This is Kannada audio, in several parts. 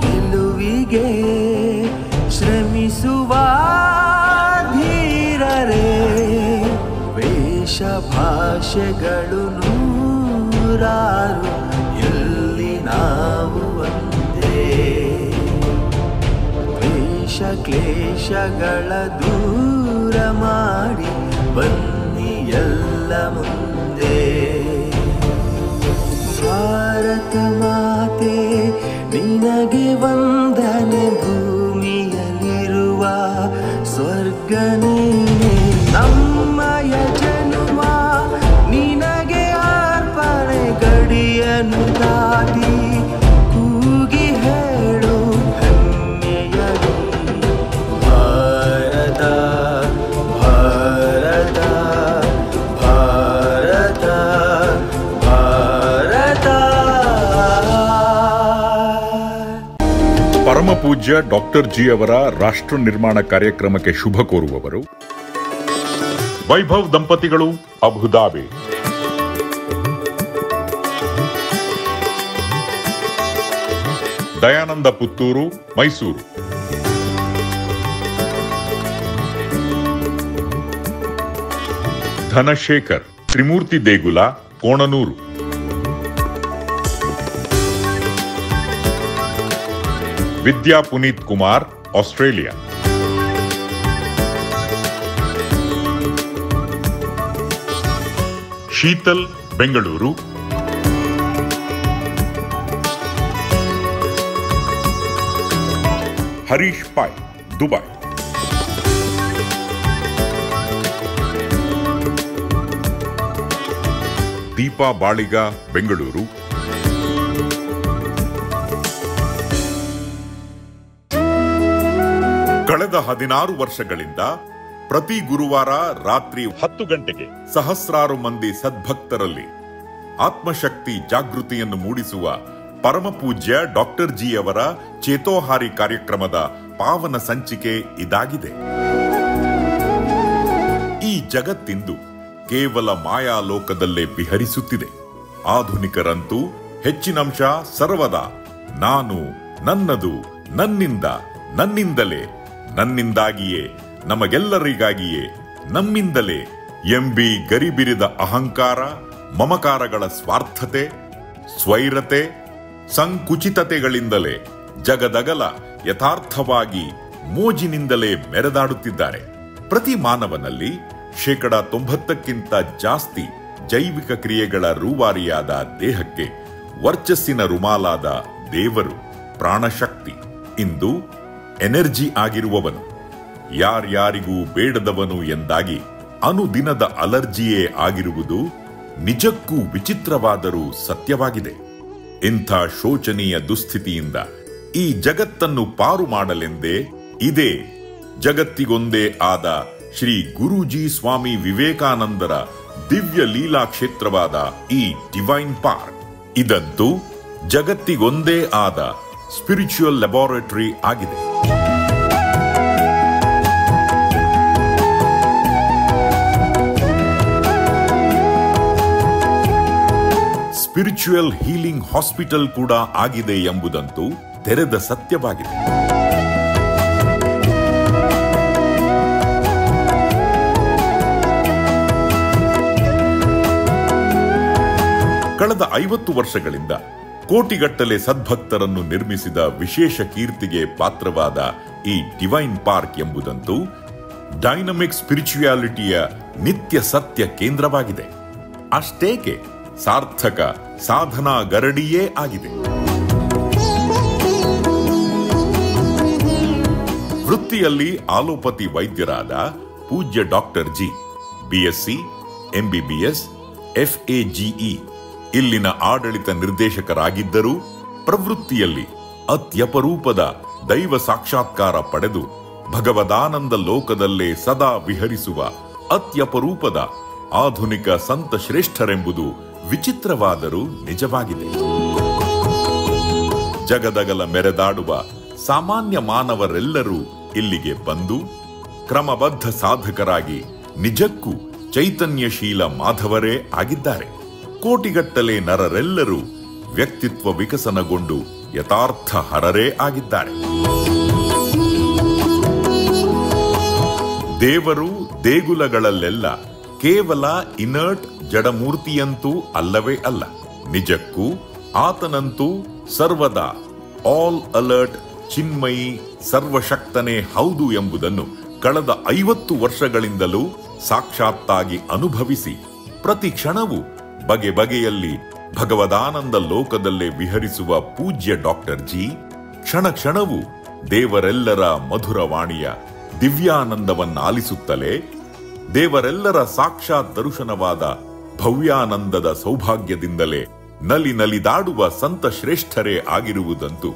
ಗೆಲುವಿಗೆ ಶ್ರಮಿಸುವ ಧೀರರೇ. ವೇಷ ಭಾಷೆಗಳು ನೂರಾರು, ಎಲ್ಲಿ ನಾವು ಒಂದೇ. ವೇಷ ಕ್ಲೇಶಗಳ ದೂರ ಮಾಡಿ ಬನ್ನಿ ಎಲ್ಲ ಮುಂದೆ. ಭಾರತ ಮಾತೆ ನಿನಗೆ ವಂದನೆ, ಭೂಮಿಯಲ್ಲಿರುವ ಸ್ವರ್ಗ ನೀನೆ. ನಮ್ಮಯ ಜನುಮ ನಿನಗೆ ಅರ್ಪಣೆ, ಗಡಿಯನ್ನು ದಾಟಿ ಕೂಗಿ ಹೇಳು ಹೆಮ್ಮೆಯಲಿ. ಭಾರತ ಭಾರತ ಭಾರತ ಭಾರತ. ಪರಮ ಪೂಜ್ಯ ಡಾಕ್ಟರ್ ಜಿ ಅವರ ರಾಷ್ಟ್ರ ನಿರ್ಮಾಣ ಕಾರ್ಯಕ್ರಮಕ್ಕೆ ಶುಭ ಕೋರುವವರು ವೈಭವ್ ದಂಪತಿಗಳು, ಅಬುಧಾಬಿ. ದಯಾನಂದ ಪುತ್ತೂರು, ಮೈಸೂರು. ಧನಶೇಖರ್, ತ್ರಿಮೂರ್ತಿ ದೇಗುಲ, ಕೋಣನೂರು. ವಿದ್ಯಾ ಪುನೀತ್ ಕುಮಾರ್, ಆಸ್ಟ್ರೇಲಿಯಾ. ಶೀತಲ್, ಬೆಂಗಳೂರು. ಹರೀಶ್ ಪಾಯ್, ದುಬೈ. ದೀಪಾ ಬಾಳಿಗ, ಬೆಂಗಳೂರು. ಕಳೆದ 16 ವರ್ಷಗಳಿಂದ ಪ್ರತಿ ಗುರುವಾರ ರಾತ್ರಿ 10 ಗಂಟೆಗೆ ಸಹಸ್ರಾರು ಮಂದಿ ಸದ್ಭಕ್ತರಲ್ಲಿ ಆತ್ಮಶಕ್ತಿ ಜಾಗೃತಿಯನ್ನು ಮೂಡಿಸುವ ಪರಮ ಪೂಜ್ಯ ಡಾಕ್ಟರ್ ಜಿ ಅವರ ಚೇತೋಹಾರಿ ಕಾರ್ಯಕ್ರಮದ ಪಾವನ ಸಂಚಿಕೆ ಇದಾಗಿದೆ. ಈ ಜಗತ್ತಿಂದು ಕೇವಲ ಮಾಯಾಲೋಕದಲ್ಲೇ ವಿಹರಿಸುತ್ತಿದೆ. ಆಧುನಿಕರಂತೂ ಹೆಚ್ಚಿನಂಶ ಸರ್ವದಾ ನಾನು, ನನ್ನದು, ನನ್ನಿಂದ, ನನ್ನಿಂದಲೇ, ನನ್ನಿಂದಾಗಿಯೇ, ನಮಗೆಲ್ಲರಿಗಾಗಿಯೇ, ನಮ್ಮಿಂದಲೇ ಎಂಬಿ ಗರಿಬಿರಿದ ಅಹಂಕಾರ, ಮಮಕಾರಗಳ ಸ್ವಾರ್ಥತೆ, ಸ್ವೈರತೆ, ಸಂಕುಚಿತತೆಗಳಿಂದಲೇ ಜಗದಗಲ ಯಥಾರ್ಥವಾಗಿ ಮೋಜಿನಿಂದಲೇ ಮೆರೆದಾಡುತ್ತಿದ್ದಾರೆ. ಪ್ರತಿ ಮಾನವನಲ್ಲಿ 90%ಕ್ಕಿಂತ ಜಾಸ್ತಿ ಜೈವಿಕ ಕ್ರಿಯೆಗಳ ರೂವಾರಿಯಾದ ದೇಹಕ್ಕೆ ವರ್ಚಸ್ಸಿನ ರುಮಾಲಾದ ದೇವರು ಪ್ರಾಣಶಕ್ತಿ ಇಂದು ಎನರ್ಜಿ ಆಗಿರುವವನು, ಯಾರ್ಯಾರಿಗೂ ಬೇಡದವನು ಎಂದಾಗಿ ಅನುದಿನದ ಅಲರ್ಜಿಯೇ ಆಗಿರುವುದು ನಿಜಕ್ಕೂ ವಿಚಿತ್ರವಾದರೂ ಸತ್ಯವಾಗಿದೆ. ಇಂಥ ಶೋಚನೀಯ ದುಸ್ಥಿತಿಯಿಂದ ಈ ಜಗತ್ತನ್ನು ಪಾರು ಮಾಡಲೆಂದೇ ಇದೇ ಜಗತ್ತಿಗೊಂದೇ ಆದ ಶ್ರೀ ಗುರೂಜಿ ಸ್ವಾಮಿ ವಿವೇಕಾನಂದರ ದಿವ್ಯ ಲೀಲಾ ಕ್ಷೇತ್ರವಾದ ಈ ಡಿವೈನ್ ಪಾರ್ಕ್. ಇದಂತೂ ಜಗತ್ತಿಗೊಂದೇ ಆದ ಸ್ಪಿರಿಚುವಲ್ ಲ್ಯಾಬೋರೇಟರಿ ಆಗಿದೆ. ಸ್ಪಿರಿಚುವಲ್ ಹೀಲಿಂಗ್ ಹಾಸ್ಪಿಟಲ್ ಕೂಡ ಆಗಿದೆ ಎಂಬುದಂತೂ ತೆರೆದ ಸತ್ಯವಾಗಿದೆ. ಕಳೆದ 50 ವರ್ಷಗಳಿಂದ ಕೋಟಿಗಟ್ಟಲೆ ಸದ್ಭಕ್ತರನ್ನು ನಿರ್ಮಿಸಿದ ವಿಶೇಷ ಕೀರ್ತಿಗೆ ಪಾತ್ರವಾದ ಈ ಡಿವೈನ್ ಪಾರ್ಕ್ ಎಂಬುದಂತೂ ಡೈನಮಿಕ್ ಸ್ಪಿರಿಚುಯಾಲಿಟಿಯ ನಿತ್ಯ ಸತ್ಯ ಕೇಂದ್ರವಾಗಿದೆ. ಅಷ್ಟೇಕೆ ಸಾರ್ಥಕ ಸಾಧನಾ ಗರಡಿಯೇ ಆಗಿದೆ. ವೃತ್ತಿಯಲ್ಲಿ ಆಲೋಪತಿ ವೈದ್ಯರಾದ ಪೂಜ್ಯ doctor G BSc, MBBS, FAGE ಇಲ್ಲಿನ ಆಡಳಿತ ನಿರ್ದೇಶಕರಾಗಿದ್ದರೂ ಪ್ರವೃತ್ತಿಯಲ್ಲಿ ಅತ್ಯಪರೂಪದ ದೈವ ಸಾಕ್ಷಾತ್ಕಾರ ಪಡೆದು ಭಗವದಾನಂದ ಲೋಕದಲ್ಲೇ ಸದಾ ವಿಹರಿಸುವ ಅತ್ಯಪರೂಪದ ಆಧುನಿಕ ಸಂತ ಶ್ರೇಷ್ಠರೆಂಬುದು ವಿಚಿತ್ರವಾದರೂ ನಿಜವಾಗಿದೆ. ಜಗದಗಲ ಮೆರೆದಾಡುವ ಸಾಮಾನ್ಯ ಮಾನವರೆಲ್ಲರೂ ಇಲ್ಲಿಗೆ ಬಂದು ಕ್ರಮಬದ್ಧ ಸಾಧಕರಾಗಿ ನಿಜಕ್ಕೂ ಚೈತನ್ಯಶೀಲ ಮಾಧವರೇ ಆಗಿದ್ದಾರೆ. ಕೋಟಿಗಟ್ಟಲೆ ನರರೆಲ್ಲರೂ ವ್ಯಕ್ತಿತ್ವ ವಿಕಸನಗೊಂಡು ಯಥಾರ್ಥ ಹರರೇ ಆಗಿದ್ದಾರೆ. ದೇವರು ದೇಗುಲಗಳಲ್ಲೆಲ್ಲ ಕೇವಲ ಇನರ್ಟ್ ಜಡಮೂರ್ತಿಯಂತೂ ಅಲ್ಲವೇ ಅಲ್ಲ. ನಿಜಕ್ಕೂ ಆತನಂತೂ ಸರ್ವದಾ ಆಲ್ ಅಲರ್ಟ್ ಚಿನ್ಮಯಿ ಸರ್ವಶಕ್ತನೇ ಹೌದು ಎಂಬುದನ್ನು ಕಳೆದ 50 ವರ್ಷಗಳಿಂದಲೂ ಸಾಕ್ಷಾತ್ತಾಗಿ ಅನುಭವಿಸಿ ಪ್ರತಿ ಕ್ಷಣವೂ ಬಗೆ ಬಗೆಯಲ್ಲಿ ಭಗವದಾನಂದ ಲೋಕದಲ್ಲೇ ವಿಹರಿಸುವ ಪೂಜ್ಯ ಡಾಕ್ಟರ್ ಜಿ ಕ್ಷಣ ಕ್ಷಣವೂ ದೇವರೆಲ್ಲರ ಮಧುರವಾಣಿಯ ದಿವ್ಯಾನಂದವನ್ನಾಲಿಸುತ್ತಲೇ ದೇವರೆಲ್ಲರ ಸಾಕ್ಷಾತ್ ದರ್ಶನವಾದ ಭವ್ಯಾನಂದದ ಸೌಭಾಗ್ಯದಿಂದಲೇ ನಲಿ ನಲಿದಾಡುವ ಸಂತ ಶ್ರೇಷ್ಠರೇ ಆಗಿರುವುದಂತೂ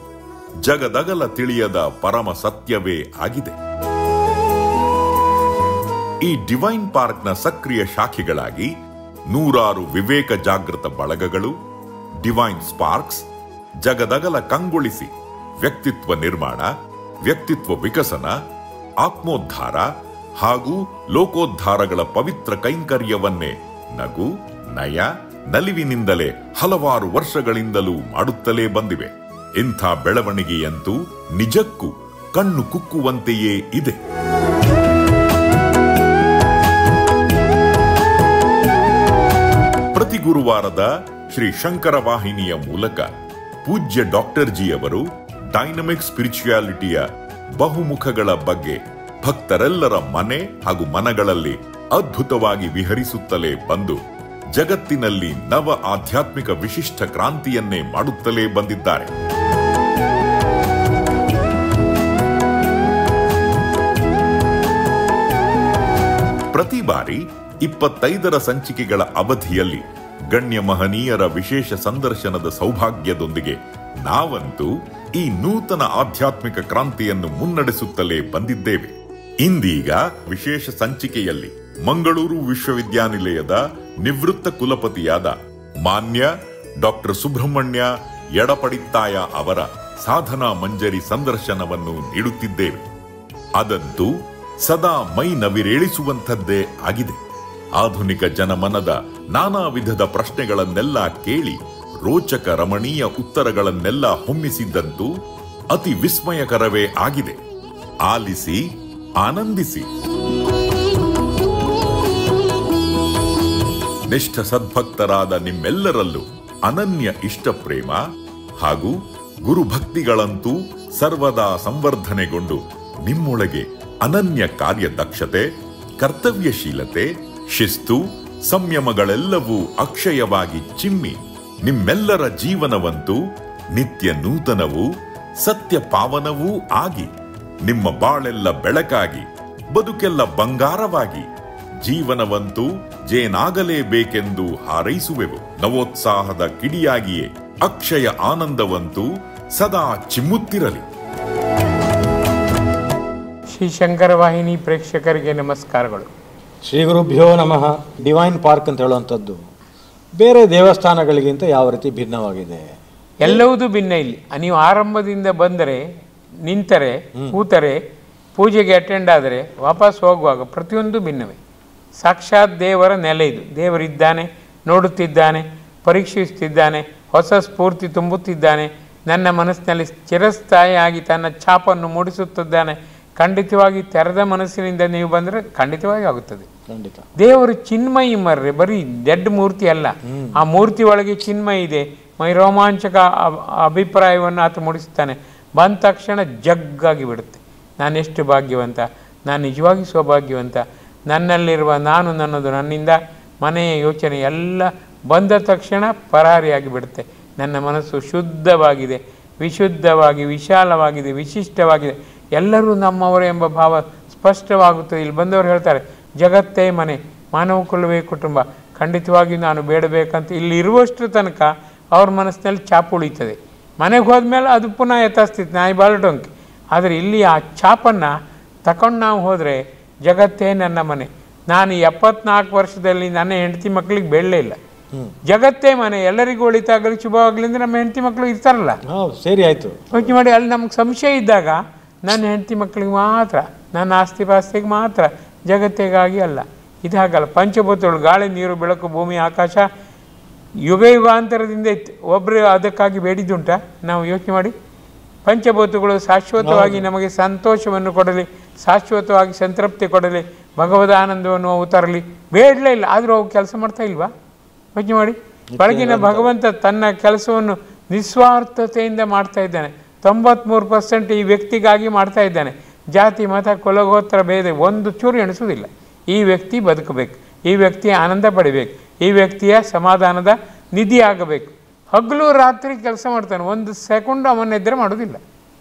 ಜಗದಗಲ ತಿಳಿಯದ ಪರಮ ಸತ್ಯವೇ ಆಗಿದೆ. ಈ ಡಿವೈನ್ ಪಾರ್ಕ್ನ ಸಕ್ರಿಯ ಶಾಖೆಗಳಾಗಿ 100 ವಿವೇಕ ಜಾಗೃತ ಬಳಗಗಳು, ಡಿವೈನ್ ಸ್ಪಾರ್ಕ್ಸ್ ಜಗದಗಲ ಕಂಗೊಳಿಸಿ ವ್ಯಕ್ತಿತ್ವ ನಿರ್ಮಾಣ, ವ್ಯಕ್ತಿತ್ವ ವಿಕಸನ, ಆತ್ಮೋದ್ಧಾರ ಹಾಗೂ ಲೋಕೋದ್ಧಾರಗಳ ಪವಿತ್ರ ಕೈಂಕರ್ಯವನ್ನೇ ನಗು, ನಯ, ನಲಿವಿನಿಂದಲೇ ಹಲವಾರು ವರ್ಷಗಳಿಂದಲೂ ಮಾಡುತ್ತಲೇ ಬಂದಿವೆ. ಇಂಥ ಬೆಳವಣಿಗೆಯಂತೂ ನಿಜಕ್ಕೂ ಕಣ್ಣು ಕುಕ್ಕುವಂತೆಯೇ ಇದೆ. ಪ್ರತಿ ಗುರುವಾರದ ಶ್ರೀ ಶಂಕರ ವಾಹಿನಿಯ ಮೂಲಕ ಪೂಜ್ಯ ಡಾಕ್ಟರ್ ಜಿ ಅವರು ಡೈನಮಿಕ್ ಸ್ಪಿರಿಚುಯಾಲಿಟಿಯ ಬಹುಮುಖಗಳ ಬಗ್ಗೆ ಭಕ್ತರೆಲ್ಲರ ಮನೆ ಹಾಗೂ ಮನಗಳಲ್ಲಿ ಅದ್ಭುತವಾಗಿ ವಿಹರಿಸುತ್ತಲೇ ಬಂದು ಜಗತ್ತಿನಲ್ಲಿ ನವ ಆಧ್ಯಾತ್ಮಿಕ ವಿಶಿಷ್ಟ ಕ್ರಾಂತಿಯನ್ನೇ ಮಾಡುತ್ತಲೇ ಬಂದಿದ್ದಾರೆ. ಪ್ರತಿ ಬಾರಿ 25ರ ಸಂಚಿಕೆಗಳ ಅವಧಿಯಲ್ಲಿ ಗಣ್ಯ ಮಹನೀಯರ ವಿಶೇಷ ಸಂದರ್ಶನದ ಸೌಭಾಗ್ಯದೊಂದಿಗೆ ನಾವಂತೂ ಈ ನೂತನ ಆಧ್ಯಾತ್ಮಿಕ ಕ್ರಾಂತಿಯನ್ನು ಮುನ್ನಡೆಸುತ್ತಲೇ ಬಂದಿದ್ದೇವೆ. ಇಂದೀಗ ವಿಶೇಷ ಸಂಚಿಕೆಯಲ್ಲಿ ಮಂಗಳೂರು ವಿಶ್ವವಿದ್ಯಾನಿಲಯದ ನಿವೃತ್ತ ಕುಲಪತಿಯಾದ ಮಾನ್ಯ ಡಾಕ್ಟರ್ ಸುಬ್ರಹ್ಮಣ್ಯ ಎಡಪಡಿತ್ತಾಯ ಅವರ ಸಾಧನಾ ಮಂಜರಿ ಸಂದರ್ಶನವನ್ನು ನೀಡುತ್ತಿದ್ದೇವೆ. ಅದಂತೂ ಸದಾ ಮೈ ನವಿರೇಳಿಸುವಂಥದ್ದೇ ಆಗಿದೆ. ಆಧುನಿಕ ಜನಮನದ ನಾನಾ ವಿಧದ ಪ್ರಶ್ನೆಗಳನ್ನೆಲ್ಲ ಕೇಳಿ ರೋಚಕ ರಮಣೀಯ ಉತ್ತರಗಳನ್ನೆಲ್ಲ ಹೊಮ್ಮಿಸಿದ್ದಂತೂ ಅತಿ ವಿಸ್ಮಯಕರವೇ ಆಗಿದೆ. ಆಲಿಸಿ ಆನಂದಿಸಿ. ನಿಷ್ಠ ಸದ್ಭಕ್ತರಾದ ನಿಮ್ಮೆಲ್ಲರಲ್ಲೂ ಅನನ್ಯ ಇಷ್ಟ ಪ್ರೇಮ ಹಾಗೂ ಗುರುಭಕ್ತಿಗಳಂತೂ ಸರ್ವದಾ ಸಂವರ್ಧನೆಗೊಂಡು ನಿಮ್ಮೊಳಗೆ ಅನನ್ಯ ಕಾರ್ಯದಕ್ಷತೆ, ಕರ್ತವ್ಯಶೀಲತೆ, ಶಿಸ್ತು, ಸಂಯಮಗಳೆಲ್ಲವೂ ಅಕ್ಷಯವಾಗಿ ಚಿಮ್ಮಿ ನಿಮ್ಮೆಲ್ಲರ ಜೀವನವಂತೂ ನಿತ್ಯ ನೂತನವೂ ಸತ್ಯ ಪಾವನವೂ ಆಗಿ ನಿಮ್ಮ ಬಾಳೆಲ್ಲ ಬೆಳಕಾಗಿ ಬದುಕೆಲ್ಲ ಬಂಗಾರವಾಗಿ ಜೀವನವಂತೂ ಜೇನಾಗಲೇಬೇಕೆಂದು ಹಾರೈಸುವೆವು. ನವೋತ್ಸಾಹದ ಕಿಡಿಯಾಗಿಯೇ ಅಕ್ಷಯ ಆನಂದವಂತೂ ಸದಾ ಚಿಮ್ಮುತ್ತಿರಲಿ. ಶ್ರೀ ಶಂಕರ ವಾಹಿನಿ ಪ್ರೇಕ್ಷಕರಿಗೆ ನಮಸ್ಕಾರಗಳು. ಶ್ರೀ ಗುರುಭ್ಯೋ ನಮಃ. ಡಿವೈನ್ ಪಾರ್ಕ್ ಅಂತ ಹೇಳುವಂಥದ್ದು ಬೇರೆ ದೇವಸ್ಥಾನಗಳಿಗಿಂತ ಯಾವ ರೀತಿ ಭಿನ್ನವಾಗಿದೆ? ಎಲ್ಲವೂ ಭಿನ್ನ. ಇಲ್ಲಿ ನೀವು ಆರಂಭದಿಂದ ಬಂದರೆ, ನಿಂತರೆ, ಕೂತರೆ, ಪೂಜೆಗೆ ಅಟೆಂಡ್ ಆದರೆ, ವಾಪಸ್ ಹೋಗುವಾಗ ಪ್ರತಿಯೊಂದು ಭಿನ್ನವೇ. ಸಾಕ್ಷಾತ್ ದೇವರ ನೆಲೆ ಇದು. ದೇವರಿದ್ದಾನೆ, ನೋಡುತ್ತಿದ್ದಾನೆ, ಪರೀಕ್ಷಿಸುತ್ತಿದ್ದಾನೆ, ಹೊಸ ಸ್ಫೂರ್ತಿ ತುಂಬುತ್ತಿದ್ದಾನೆ, ನನ್ನ ಮನಸ್ಸಿನಲ್ಲಿ ಚಿರಸ್ಥಾಯಿಯಾಗಿ ತನ್ನ ಛಾಪನ್ನು ಮೂಡಿಸುತ್ತಿದ್ದಾನೆ. ಖಂಡಿತವಾಗಿ ತೆರೆದ ಮನಸ್ಸಿನಿಂದ ನೀವು ಬಂದರೆ ಖಂಡಿತವಾಗಿ ಆಗುತ್ತದೆ. ಖಂಡಿತ. ದೇವರು ಚಿನ್ಮಯಿ ಮರ್ರೆ, ಬರೀ ಡೆಡ್ ಮೂರ್ತಿ ಅಲ್ಲ. ಆ ಮೂರ್ತಿ ಒಳಗೆ ಚಿನ್ಮಯಿ ಇದೆ. ಮೈ ರೋಮಾಂಚಕ ಅಭಿಪ್ರಾಯವನ್ನು ಆತ ಮೂಡಿಸುತ್ತಾನೆ. ಬಂದ ತಕ್ಷಣ ಜಗ್ಗಾಗಿ ಬಿಡುತ್ತೆ. ನಾನೆಷ್ಟು ಭಾಗ್ಯವಂತ, ನಾನು ನಿಜವಾಗಿ ಸೌಭಾಗ್ಯವಂತ, ನನ್ನಲ್ಲಿರುವ ನಾನು ನನ್ನದು, ನನ್ನಿಂದ ಮನೆಯ ಯೋಚನೆ ಎಲ್ಲ ಬಂದ ತಕ್ಷಣ ಪರಾರಿಯಾಗಿ ಬಿಡುತ್ತೆ. ನನ್ನ ಮನಸ್ಸು ಶುದ್ಧವಾಗಿದೆ, ವಿಶುದ್ಧವಾಗಿ, ವಿಶಾಲವಾಗಿದೆ, ವಿಶಿಷ್ಟವಾಗಿದೆ, ಎಲ್ಲರೂ ನಮ್ಮವರೇ ಎಂಬ ಭಾವ ಸ್ಪಷ್ಟವಾಗುತ್ತದೆ. ಇಲ್ಲಿ ಬಂದವರು ಹೇಳ್ತಾರೆ, ಜಗತ್ತೇ ಮನೆ, ಮಾನವ ಕುಲವೇ ಕುಟುಂಬ. ಖಂಡಿತವಾಗಿಯೂ ನಾನು ಬೇಡಬೇಕಂತ ಇಲ್ಲಿ ಇರುವಷ್ಟು ತನಕ ಅವ್ರ ಮನಸ್ಸಿನಲ್ಲಿ ಛಾಪು ಉಳಿತದೆ. ಮನೆಗೆ ಹೋದ್ಮೇಲೆ ಅದು ಪುನಃ ಯಥಾಸ್ಥಿತಿ, ನಾಯಿ ಬಾಳಟೊಂಕಿ. ಆದರೆ ಇಲ್ಲಿ ಆ ಛಾಪನ್ನು ತಗೊಂಡು ನಾವು ಹೋದರೆ ಜಗತ್ತೇ ನನ್ನ ಮನೆ. ನಾನು 74 ವರ್ಷದಲ್ಲಿ ನನ್ನ ಹೆಂಡತಿ ಮಕ್ಕಳಿಗೆ ಬೇಡಲೇ ಇಲ್ಲ. ಜಗತ್ತೇ ಮನೆ, ಎಲ್ಲರಿಗೂ ಒಳಿತಾಗಲಿ, ಶುಭವಾಗಲಿ ಅಂದರೆ ನಮ್ಮ ಹೆಂಡತಿ ಮಕ್ಕಳು ಇರ್ತಾರಲ್ಲ, ಸರಿ ಆಯಿತು ಯೋಚನೆ ಮಾಡಿ. ಅಲ್ಲಿ ನಮ್ಗೆ ಸಂಶಯ ಇದ್ದಾಗ ನನ್ನ ಹೆಂಡತಿ ಮಕ್ಕಳಿಗೆ ಮಾತ್ರ, ನನ್ನ ಆಸ್ತಿ ಪಾಸ್ತಿಗೆ ಮಾತ್ರ, ಜಗತ್ತಿಗಾಗಿ ಅಲ್ಲ. ಇದು ಹಾಗಲ್ಲ. ಪಂಚಭೂತಗಳು ಗಾಳಿ, ನೀರು, ಬೆಳಕು, ಭೂಮಿ, ಆಕಾಶ ಯುಗ ಯುಗಾಂತರದಿಂದ ಇತ್ತು. ಒಬ್ಬರು ಅದಕ್ಕಾಗಿ ಬೇಡಿದ್ದುಂಟ? ನಾವು ಯೋಚನೆ ಮಾಡಿ. ಪಂಚಭೂತಗಳು ಶಾಶ್ವತವಾಗಿ ನಮಗೆ ಸಂತೋಷವನ್ನು ಕೊಡಲಿ, ಶಾಶ್ವತವಾಗಿ ಸಂತೃಪ್ತಿ ಕೊಡಲಿ, ಭಗವದಾನಂದವನ್ನು ಅವು ತರಲಿ, ಬೇಡಲೇ ಇಲ್ಲ. ಆದರೂ ಅವು ಕೆಲಸ ಮಾಡ್ತಾ ಇಲ್ವಾ? ಯೋಚನೆ ಮಾಡಿ. ಬೆಳಗಿನ ಭಗವಂತ ತನ್ನ ಕೆಲಸವನ್ನು ನಿಸ್ವಾರ್ಥತೆಯಿಂದ ಮಾಡ್ತಾ ಇದ್ದಾನೆ. 93% ಈ ವ್ಯಕ್ತಿಗಾಗಿ ಮಾಡ್ತಾ ಇದ್ದಾನೆ. ಜಾತಿ ಮತ ಕುಲಗೋತ್ರ ಭೇದ ಒಂದು ಚೂರು ಎಣಿಸೋದಿಲ್ಲ. ಈ ವ್ಯಕ್ತಿ ಬದುಕಬೇಕು, ಈ ವ್ಯಕ್ತಿ ಆನಂದ ಪಡಿಬೇಕು, ಈ ವ್ಯಕ್ತಿಯ ಸಮಾಧಾನದ ನಿಧಿ ಆಗಬೇಕು. ಹಗಲು ರಾತ್ರಿ ಕೆಲಸ ಮಾಡ್ತಾನೆ, ಒಂದು ಸೆಕೆಂಡ್ ಅವನ್ನೆದ್ರೆ ಮಾಡೋದಿಲ್ಲ.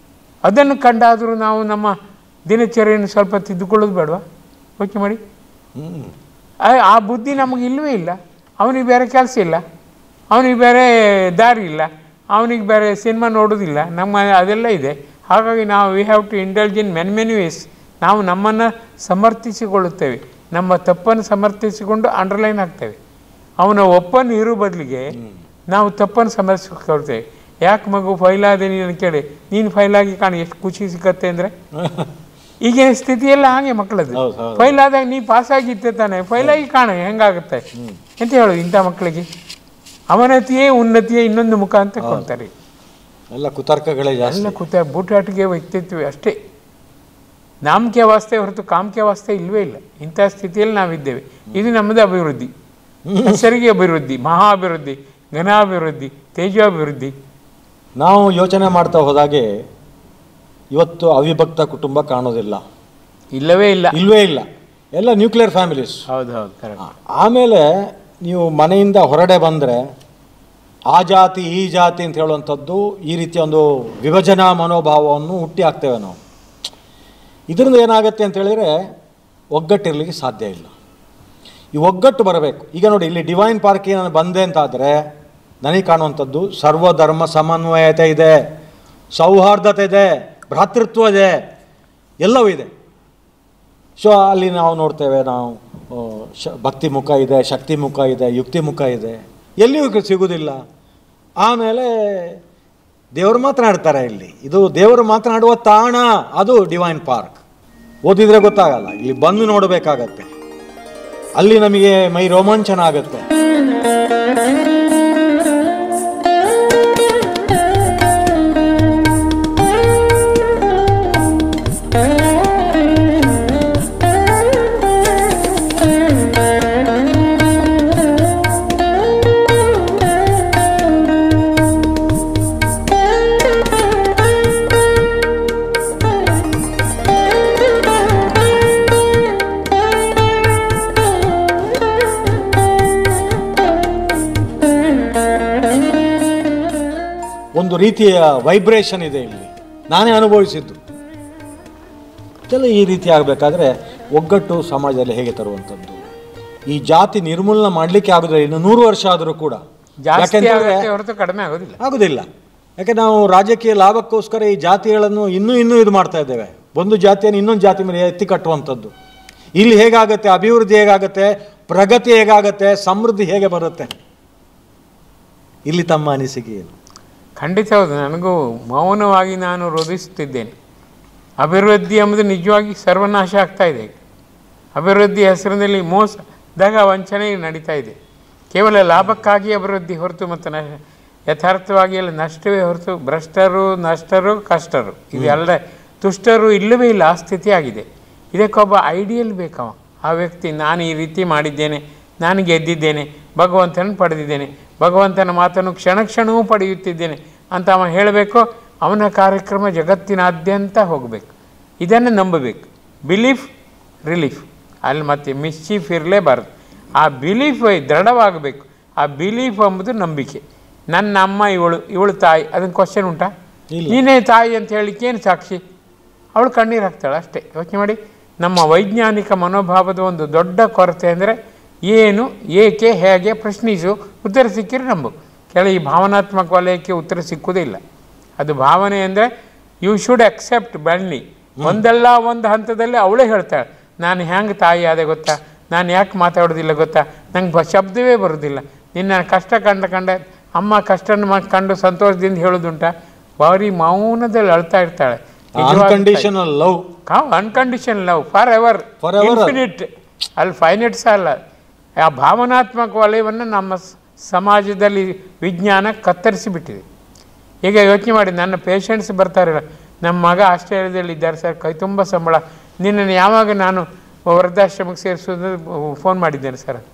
ಅದನ್ನು ಕಂಡಾದರೂ ನಾವು ನಮ್ಮ ದಿನಚರಿಯನ್ನು ಸ್ವಲ್ಪ ತಿದ್ದುಕೊಳ್ಳೋದು ಬೇಡವಾ? ಯೋಚನೆ ಮಾಡಿ. ಆ ಬುದ್ಧಿ ನಮಗೆ ಇಲ್ಲವೇ ಇಲ್ಲ. ಅವನಿಗೆ ಬೇರೆ ಕೆಲಸ ಇಲ್ಲ, ಅವನಿಗೆ ಬೇರೆ ದಾರಿ ಇಲ್ಲ, ಅವನಿಗೆ ಬೇರೆ ಸಿನಿಮಾ ನೋಡೋದಿಲ್ಲ. ನಮ್ಮ ಅದೆಲ್ಲ ಇದೆ. ಹಾಗಾಗಿ ನಾವು we have to indulge in many ways. ನಾವು ನಮ್ಮನ್ನು ಸಮರ್ಥಿಸಿಕೊಳ್ಳುತ್ತೇವೆ, ನಮ್ಮ ತಪ್ಪನ್ನು ಸಮರ್ಥಿಸಿಕೊಂಡು ಅಂಡರ್ಲೈನ್ ಆಗ್ತೇವೆ. ಅವನ ಒಪ್ಪನ್ನು ಇರೋ ಬದಲಿಗೆ ನಾವು ತಪ್ಪನ್ನು ಸಮರ್ಥಿಸಿಕೊಳ್ತೇವೆ. ಯಾಕೆ ಮಗು ಫೈಲಾದೆ ನೀನು ಕೇಳಿ, ನೀನು ಫೈಲಾಗಿ ಕಾಣಿ ಎಷ್ಟು ಖುಷಿ ಸಿಕ್ಕತ್ತೆ ಅಂದರೆ. ಈಗಿನ ಸ್ಥಿತಿಯೆಲ್ಲ ಹಾಗೆ ಮಕ್ಕಳದ್ದು. ಫೈಲಾದಾಗ ನೀ ಪಾಸಾಗಿತ್ತೆ ತಾನೆ, ಫೈಲಾಗಿ ಕಾಣ ಹೆಂಗಾಗುತ್ತೆ ಅಂತ ಹೇಳೋದು ಇಂಥ ಮಕ್ಕಳಿಗೆ. ಅವನತಿಯೇ ಉನ್ನತಿಯೇ ಇನ್ನೊಂದು ಮುಖ ಅಂತ ಕೊಡ್ತಾರೆ. ಎಲ್ಲ ಕುತರ್ಕಗಳೇ ಜಾಸ್ತಿ. ಎಲ್ಲ ಬೂಟಾಟಿಗೆ ವ್ಯಕ್ತಿತ್ವ ಅಷ್ಟೇ. ನಾಮಕೆ ವಾಸ್ತೆ ಹೊರತು ಕಾಮಕೆ ವಾಸ್ತೆ ಇಲ್ಲವೇ ಇಲ್ಲ. ಇಂಥ ಸ್ಥಿತಿಯಲ್ಲಿ ನಾವಿದ್ದೇವೆ. ಇದು ನಮ್ಮದು ಅಭಿವೃದ್ಧಿ, ಹೆಸರಿಗೆ ಅಭಿವೃದ್ಧಿ, ಮಹಾ ಅಭಿವೃದ್ಧಿ, ಘನಾಭಿವೃದ್ಧಿ, ತೇಜಾಭಿವೃದ್ಧಿ. ನಾವು ಯೋಚನೆ ಮಾಡ್ತಾ ಹೋದಾಗೆ ಇವತ್ತು ಅವಿಭಕ್ತ ಕುಟುಂಬ ಕಾಣೋದಿಲ್ಲ, ಇಲ್ಲವೇ ಇಲ್ಲ, ಇಲ್ಲವೇ ಇಲ್ಲ. ಎಲ್ಲ ನ್ಯೂಕ್ಲಿಯರ್ ಫ್ಯಾಮಿಲೀಸ್. ಹೌದು ಹೌದು, ಕರೆಕ್ಟ್. ಆಮೇಲೆ ನೀವು ಮನೆಯಿಂದ ಹೊರಡೆ ಬಂದರೆ ಆ ಜಾತಿ ಈ ಜಾತಿ ಅಂತ ಹೇಳುವಂಥದ್ದು, ಈ ರೀತಿಯ ಒಂದು ವಿಭಜನಾ ಮನೋಭಾವವನ್ನು ಹುಟ್ಟಿ ಹಾಕ್ತೇವೆ ನಾವು. ಇದರಿಂದ ಏನಾಗುತ್ತೆ ಅಂತ ಹೇಳಿದರೆ ಒಗ್ಗಟ್ಟಿರಲಿಕ್ಕೆ ಸಾಧ್ಯ ಇಲ್ಲ. ಈ ಒಗ್ಗಟ್ಟು ಬರಬೇಕು. ಈಗ ನೋಡಿ, ಇಲ್ಲಿ ಡಿವೈನ್ ಪಾರ್ಕಿಗೆ ನಾನು ಬಂದೆ ಅಂತಾದರೆ ನನಗೆ ಕಾಣುವಂಥದ್ದು ಸರ್ವಧರ್ಮ ಸಮನ್ವಯತೆ ಇದೆ, ಸೌಹಾರ್ದತೆ ಇದೆ, ಭ್ರಾತೃತ್ವ ಇದೆ, ಎಲ್ಲವೂ ಇದೆ. ಸೊ ಅಲ್ಲಿ ನಾವು ನೋಡ್ತೇವೆ, ನಾವು ಭಕ್ತಿ ಮುಖ ಇದೆ, ಶಕ್ತಿ ಮುಖ ಇದೆ, ಯುಕ್ತಿ ಮುಖ ಇದೆ, ಎಲ್ಲಿಯೂ ಸಿಗುವುದಿಲ್ಲ. ಆಮೇಲೆ ದೇವರು ಮಾತನಾಡ್ತಾರೆ ಇಲ್ಲಿ. ಇದು ದೇವರು ಮಾತನಾಡುವ ತಾಣ, ಅದು ಡಿವೈನ್ ಪಾರ್ಕ್. ಓದಿದರೆ ಗೊತ್ತಾಗಲ್ಲ, ಇಲ್ಲಿ ಬಂದು ನೋಡಬೇಕಾಗತ್ತೆ. ಅಲ್ಲಿ ನಮಗೆ ಮೈ ರೋಮಾಂಚನ ಆಗುತ್ತೆ. ಒಂದು ರೀತಿಯ ವೈಬ್ರೇಷನ್ ಇದೆ ಇಲ್ಲಿ, ನಾನೇ ಅನುಭವಿಸಿದ್ದು. ಎಲ್ಲ ಈ ರೀತಿ ಆಗಬೇಕಾದ್ರೆ ಒಗ್ಗಟ್ಟು ಸಮಾಜದಲ್ಲಿ ಹೇಗೆ ತರುವಂಥದ್ದು? ಈ ಜಾತಿ ನಿರ್ಮೂಲನ ಮಾಡಲಿಕ್ಕೆ ಆಗೋದಿಲ್ಲ, ಇನ್ನು 100 ವರ್ಷ ಆದರೂ ಕೂಡ. ಕಡಿಮೆ ಆಗೋದಿಲ್ಲ. ಯಾಕೆ ನಾವು ರಾಜಕೀಯ ಲಾಭಕ್ಕೋಸ್ಕರ ಈ ಜಾತಿಗಳನ್ನು ಇನ್ನೂ ಇದು ಮಾಡ್ತಾ ಇದ್ದೇವೆ. ಒಂದು ಜಾತಿಯನ್ನು ಇನ್ನೊಂದು ಜಾತಿ ಮೇಲೆ ಎತ್ತಿ ಕಟ್ಟುವಂಥದ್ದು. ಇಲ್ಲಿ ಹೇಗಾಗುತ್ತೆ? ಅಭಿವೃದ್ಧಿ ಹೇಗಾಗುತ್ತೆ? ಪ್ರಗತಿ ಹೇಗಾಗುತ್ತೆ? ಸಮೃದ್ಧಿ ಹೇಗೆ ಬರುತ್ತೆ? ಇಲ್ಲಿ ತಮ್ಮ ಅನಿಸಿಕೆ ಏನು? ಖಂಡಿತ ಹೌದು. ನನಗೂ ಮೌನವಾಗಿ ನಾನು ರೋಧಿಸುತ್ತಿದ್ದೇನೆ. ಅಭಿವೃದ್ಧಿ ಎಂಬುದು ನಿಜವಾಗಿ ಸರ್ವನಾಶ ಆಗ್ತಾ ಇದೆ. ಅಭಿವೃದ್ಧಿ ಹೆಸರಿನಲ್ಲಿ ಮೋಸ, ದಗ, ವಂಚನೆ ನಡೀತಾ ಇದೆ. ಕೇವಲ ಲಾಭಕ್ಕಾಗಿ ಅಭಿವೃದ್ಧಿ ಹೊರತು ಮತ್ತು ಯಥಾರ್ಥವಾಗಿ ಎಲ್ಲ ನಷ್ಟವೇ ಹೊರತು ಭ್ರಷ್ಟರು, ನಷ್ಟರು, ಕಷ್ಟರು ಇದೆಲ್ಲ ತುಷ್ಟರು ಇಲ್ಲವೇ ಇಲ್ಲ. ಆ ಸ್ಥಿತಿ ಆಗಿದೆ. ಇದಕ್ಕೊಬ್ಬ ಐಡಿಯಲ್ ಬೇಕವ. ಆ ವ್ಯಕ್ತಿ ನಾನು ಈ ರೀತಿ ಮಾಡಿದ್ದೇನೆ, ನಾನು ಗೆದ್ದಿದ್ದೇನೆ, ಭಗವಂತನ ಪಡೆದಿದ್ದೇನೆ, ಭಗವಂತನ ಮಾತನ್ನು ಕ್ಷಣ ಕ್ಷಣವೂ ಪಡೆಯುತ್ತಿದ್ದೇನೆ ಅಂತ ಅವ ಹೇಳಬೇಕು. ಅವನ ಕಾರ್ಯಕ್ರಮ ಜಗತ್ತಿನಾದ್ಯಂತ ಹೋಗಬೇಕು. ಇದನ್ನು ನಂಬಬೇಕು. ಬಿಲೀಫ್ ರಿಲೀಫ್, ಅಲ್ಲಿ ಮತ್ತೆ ಮಿಸ್ಚೀಫ್ ಇರಲೇಬಾರ್ದು. ಆ ಬಿಲೀಫ್ ದೃಢವಾಗಬೇಕು. ಆ ಬಿಲೀಫ್ ಎಂಬುದು ನಂಬಿಕೆ. ನನ್ನ ಅಮ್ಮ ಇವಳು ತಾಯಿ, ಅದನ್ನು ಕ್ವಶನ್ ಉಂಟಾ? ನೀನೇ ತಾಯಿ ಅಂತ ಹೇಳಲಿಕ್ಕೆ ಏನು ಸಾಕ್ಷಿ? ಅವಳು ಕಣ್ಣೀರು ಹಾಕ್ತಾಳೆ ಅಷ್ಟೇ. ಯೋಚನೆ ಮಾಡಿ. ನಮ್ಮ ವೈಜ್ಞಾನಿಕ ಮನೋಭಾವದ ಒಂದು ದೊಡ್ಡ ಕೊರತೆ ಅಂದರೆ ಏನು, ಏಕೆ, ಹೇಗೆ ಪ್ರಶ್ನಿಸು, ಉತ್ತರ ಸಿಕ್ಕಿದ್ರೆ ನಂಬು. ಈ ಭಾವನಾತ್ಮಕ ವಲಯಕ್ಕೆ ಉತ್ತರ ಸಿಕ್ಕುವುದೇ ಇಲ್ಲ. ಅದು ಭಾವನೆ ಅಂದರೆ ಯು ಶುಡ್ ಅಕ್ಸೆಪ್ಟ್ ಬ್ಲೈಂಡ್ಲಿ. ಒಂದಲ್ಲ ಒಂದು ಹಂತದಲ್ಲಿ ಅವಳೇ ಹೇಳ್ತಾಳೆ, ನಾನು ಹೆಂಗೆ ತಾಯಿ ಆದೆ ಗೊತ್ತಾ, ನಾನು ಯಾಕೆ ಮಾತಾಡೋದಿಲ್ಲ ಗೊತ್ತಾ, ನಂಗೆ ಶಬ್ದವೇ ಬರೋದಿಲ್ಲ. ನಿನ್ನ ಕಷ್ಟ ಕಂಡ ಅಮ್ಮ ಕಷ್ಟನ ಕಂಡು ಸಂತೋಷದಿಂದ ಹೇಳೋದುಂಟ. ಭಾರಿ ಮೌನದಲ್ಲಿ ಅಳ್ತಾ ಇರ್ತಾಳೆ. Unconditional love, unconditional love, forever, infinite. ಅಲ್ಲಿ ಫೈನೈಟ್ಸ್ ಅಲ್ಲ. ಆ ಭಾವನಾತ್ಮಕ ವಲಯವನ್ನು ನಮ್ಮ ಸಮಾಜದಲ್ಲಿ ವಿಜ್ಞಾನ ಕತ್ತರಿಸಿಬಿಟ್ಟಿದೆ. ಈಗ ಯೋಚನೆ ಮಾಡಿ, ನನ್ನ ಪೇಷಂಟ್ಸ್ ಬರ್ತಾರಲ್ಲ, ನಮ್ಮ ಮಗ ಆಸ್ಟ್ರೇಲಿಯಾದಲ್ಲಿ ಇದ್ದಾರೆ ಸರ್, ಕೈ ತುಂಬ ಸಂಬಳ, ನಿನ್ನನ್ನು ಯಾವಾಗ ನಾನು ವೃದ್ಧಾಶ್ರಮಕ್ಕೆ ಸೇರಿಸೋದು ಫೋನ್ ಮಾಡಿದ್ದೇನೆ ಸರ್ ಅಂತ.